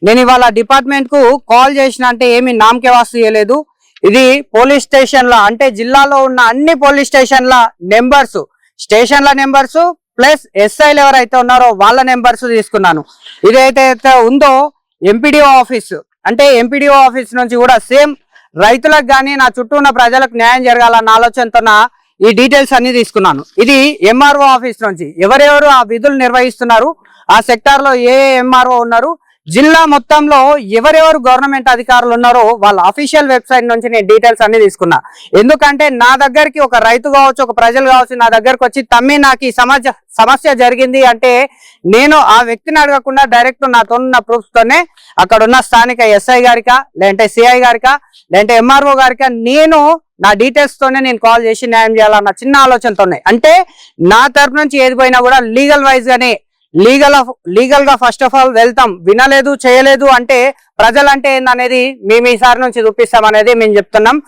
నేను ఇవాళ డిపార్ట్మెంట్ కు కాల్ చేసిన అంటే ఏమి నామకే వాస్తు చేయలేదు. ఇది పోలీస్ స్టేషన్ల అంటే జిల్లాలో ఉన్న అన్ని పోలీస్ స్టేషన్ల నెంబర్స్ ప్లస్ ఎస్ఐలు ఎవరైతే ఉన్నారో వాళ్ళ నెంబర్స్ తీసుకున్నాను. ఇదైతే ఉందో ఎంపీడీఓ ఆఫీస్ అంటే ఎంపీడీఓ ఆఫీస్ నుంచి కూడా సేమ్ రైతులకు కానీ నా చుట్టూ ఉన్న ప్రజలకు న్యాయం జరగాలన్న ఆలోచనతో ఈ డీటెయిల్స్ అన్ని తీసుకున్నాను. ఇది ఎంఆర్ఓ ఆఫీస్ నుంచి ఎవరెవరు ఆ విధులు నిర్వహిస్తున్నారు, ఆ సెక్టార్ లో ఏ ఎంఆర్ఓ ఉన్నారు, జిల్లా మొత్తంలో ఎవరెవరు గవర్నమెంట్ అధికారులు ఉన్నారో వాళ్ళ అఫీషియల్ వెబ్సైట్ నుంచి నేను డీటెయిల్స్ అన్ని తీసుకున్నా. ఎందుకంటే నా దగ్గరికి ఒక రైతు కావచ్చు, ఒక ప్రజలు కావచ్చు నా దగ్గరకు వచ్చి తమ్మి నాకు ఈ సమస్య జరిగింది అంటే నేను ఆ వ్యక్తిని అడగకుండా డైరెక్ట్ నాతో ఉన్న ప్రూఫ్స్ తోనే అక్కడ ఉన్న స్థానిక ఎస్ఐ గారికా లేదంటే సిఐ గారికా లేదంటే ఎంఆర్ఓ గారికా నేను నా డీటెయిల్స్ తోనే నేను కాల్ చేసి న్యాయం చేయాలన్న చిన్న ఆలోచనతోనే, అంటే నా తరపు నుంచి ఏది పోయినా కూడా లీగల్ వైజ్ గానే లీగల్ గా ఫస్ట్ ఆఫ్ ఆల్ వెళ్తాం. వినలేదు చేయలేదు అంటే ప్రజలంటే ఏందనేది మేము ఈసారి నుంచి చూపిస్తాం అనేది మేము చెప్తున్నాం.